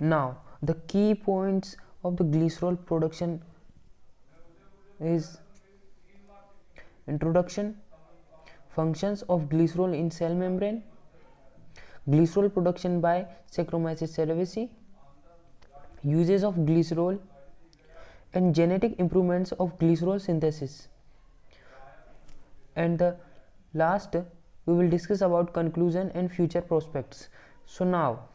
Now, the key points of the glycerol production is introduction, functions of glycerol in cell membrane, glycerol production by Saccharomyces cerevisiae, uses of glycerol, and genetic improvements of glycerol synthesis. And the last, we will discuss about conclusion and future prospects. So now,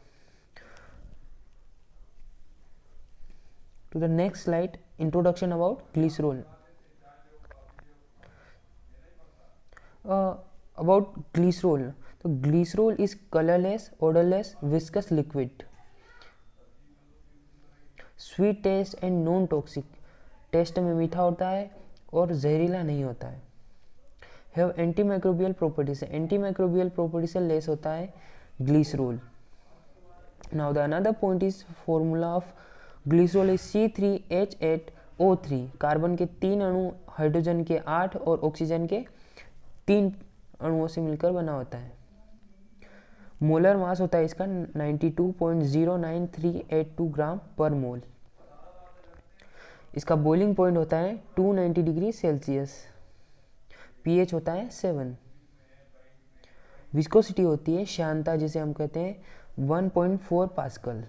to the next slide, introduction about glycerol. About glycerol. So glycerol is colorless, odorless, viscous liquid. Sweet taste and non toxic, taste में मीठा होता है और जहरीला नहीं होता है. Have anti microbial properties, anti microbial property से लेस होता है glycerol. Now the another point is formula of glycerol is C3H8O3. Carbon के 3 अणु हाइड्रोजन के 8 और ऑक्सीजन के 3 अणुओं से मिलकर बना होता है. मोलर मास होता है इसका 92.09382 ग्राम पर मोल. इसका बॉइलिंग पॉइंट होता है 290 डिग्री सेल्सियस. पीएच होता है 7. विस्कोसिटी होती है श्यानता, जिसे हम कहते हैं 1.4 pascal.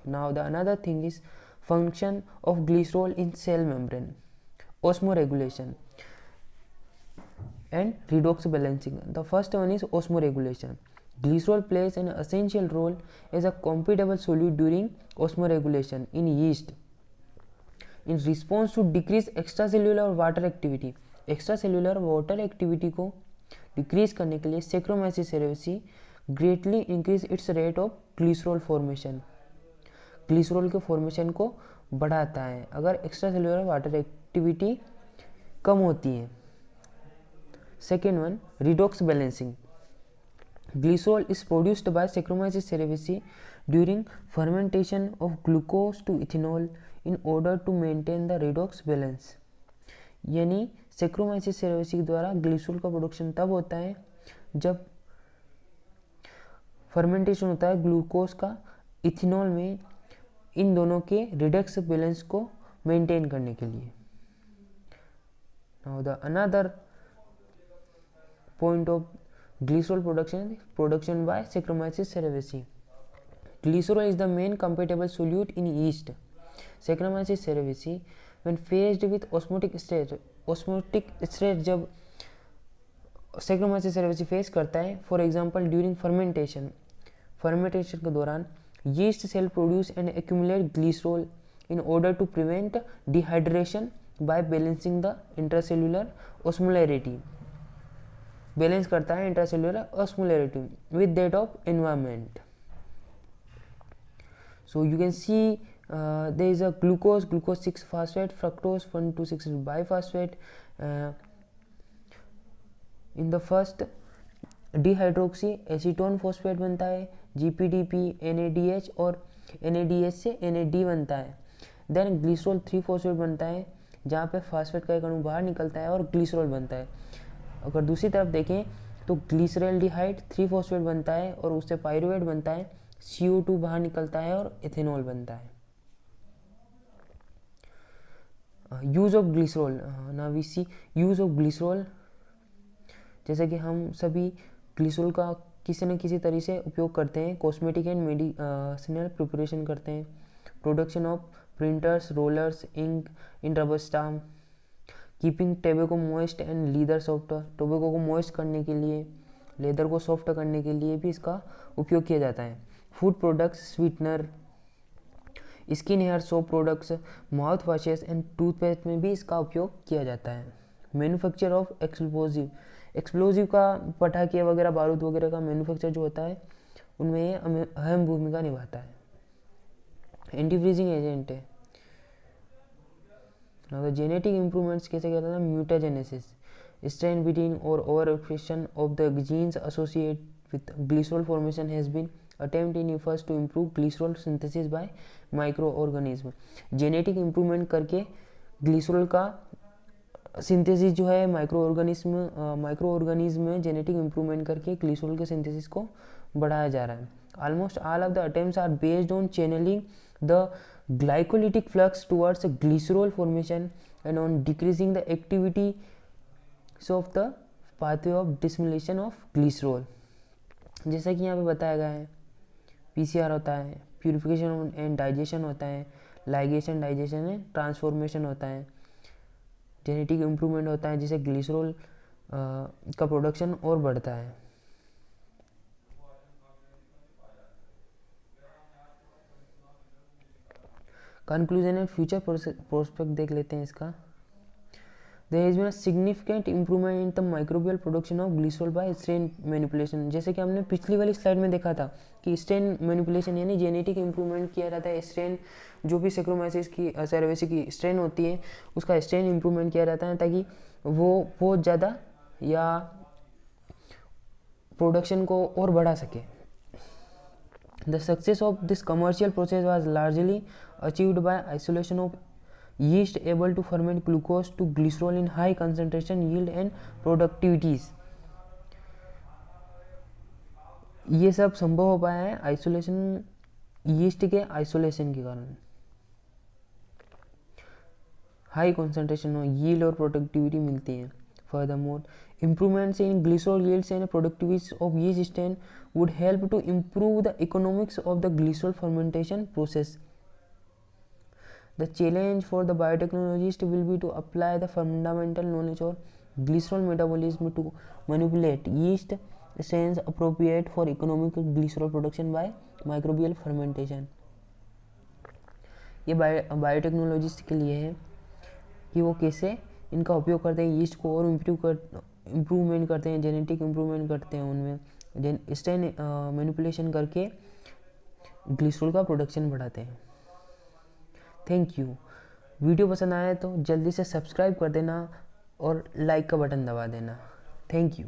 Now the another thing is function of glycerol in cell membrane, osmoregulation and redox balancing. The first one is osmoregulation. Glycerol plays an essential role as a compatible solute during osmoregulation in yeast in response to decreased extracellular water activity. Extracellular water activity को decrease करने के लिए Saccharomyces cerevisiae greatly increase its rate of glycerol formation. Glycerol के formation को बढ़ाता है अगर extracellular water activity कम होती है. Second one, redox balancing. Glycerol is produced by Saccharomyces cerevisiae during fermentation of glucose to ethanol in order to maintain the redox balance. यानी Saccharomyces cerevisiae द्वारा glycerol का प्रोडक्शन तब होता है जब फर्मेंटेशन होता है ग्लूकोज का इथेनॉल में, इन दोनों के रिडक्स बैलेंस को मेंटेन करने के लिए. Now the another point of glycerol production by Saccharomyces cerevisiae. Glycerol is the main compatible solute in yeast. Saccharomyces cerevisiae when faced with osmotic stress जब Saccharomyces cerevisiae फेस करता है, for example during fermentation के दौरान yeast cell produce and accumulate glycerol in order to prevent dehydration by balancing the intracellular osmolarity. Balance करता है intracellular osmolarity with that of environment. So you can see there is a glucose 6 phosphate, fructose 1,2,6 biphosphate. In the first dihydroxy acetone phosphate बनता है, GPDP, NADH और NADH से NAD बनता है. Then glycerol 3 phosphate बनता है जहाँ पे फास्फेट का एक अणु बाहर निकलता है और ग्लिसरॉल बनता है. अगर दूसरी तरफ देखें तो ग्लिसरैल्डिहाइड 3 फॉस्फेट बनता है और उससे पायरुवेट बनता है, CO2 बाहर निकलता है और इथेनॉल बनता है. Use of glycerol. Now we see use of glycerol. जैसे कि हम सभी ग्लिसरॉल का किसी न किसी तरीके से उपयोग करते हैं. कॉस्मेटिक एंड मेडिसिनल प्रिपरेशन करते हैं. Production of printers, rollers, ink in rubber stamp. Keeping tobacco moist and leather soft. Tobacco को मॉइस्ट करने के लिए, लेदर को सॉफ्ट करने के लिए भी इसका उपयोग किया जाता है. Food products, sweetener, skin hair soap products, mouth washes and toothpaste में भी इसका उपयोग किया जाता है. मैन्युफैक्चर ऑफ एक्सप्लोजिव का पटाखे वगैरह, बारूद वगैरह का मैन्युफैक्चर जो होता है उनमें ये अहम भूमिका निभाता है. एंटी फ्रीजिंग एजेंट है. Now the genetic improvements कैसे कहता है? Mutagenesis, strain beating or overexpression of the genes associated with glycerol formation has been attempt in efforts to improve glycerol synthesis by microorganism. Genetic improvement करके glycerol का synthesis जो है micro organism में genetic improvement करके glycerol के synthesis को बढ़ाया जा रहा है. Almost all of the attempts are based on channeling the glycolytic flux towards a glycerol formation and on decreasing the activity of the pathway of dissimilation of glycerol. जैसा कि यहाँ पे बताया गया है, PCR होता है, प्यूरिफिकेशन एंड डाइजेशन होता है, लाइगेशन डाइजेशन है, ट्रांसफॉर्मेशन होता है, जेनेटिक इम्प्रूवमेंट होता है जिससे ग्लिसरॉल का प्रोडक्शन और बढ़ता है. कंक्लूजन एंड फ्यूचर प्रोस्पेक्ट देख लेते हैं इसका. There has been a significant improvement in the microbial production of glycerol by strain manipulation. जैसे कि हमने पिछली वाली स्लाइड में देखा था कि स्ट्रेन मैनिपुलेशन यानी जेनेटिक इम्प्रूवमेंट किया जाता है. स्ट्रेन जो भी सेक्रोमाइसिस की सेरेवेसी की स्ट्रेन होती है उसका स्ट्रेन इम्प्रूवमेंट किया जाता है ताकि वो बहुत ज़्यादा या प्रोडक्शन को और बढ़ा सके. The success of this commercial process was largely achieved by isolation of yeast able to ferment glucose to glycerol in high concentration, yield and productivities. ये सब संभव हो पाया है आइसोलेशन, यीस्ट के आइसोलेशन के कारण. हाई कॉन्सेंट्रेशन हो, यील्ड और प्रोडक्टिविटी मिलती है. Furthermore, improvements in glycerol yields and productivities of yeast strain would help to improve the economics of the glycerol fermentation process. The challenge for the biotechnologist will be to apply the fundamental knowledge of glycerol metabolism to manipulate yeast strains appropriate for economic glycerol production by microbial fermentation. ये biotechnologist के लिए है कि वो कैसे इनका उपयोग करते हैं, यीस्ट को और इम्प्रूवमेंट करते हैं, जेनेटिक इम्प्रूवमेंट करते हैं, उनमें स्ट्रेन मैनिपुलेशन करके ग्लिसरॉल का प्रोडक्शन बढ़ाते हैं. Thank you. वीडियो पसंद आया तो जल्दी से सब्सक्राइब कर देना और लाइक का बटन दबा देना. Thank you.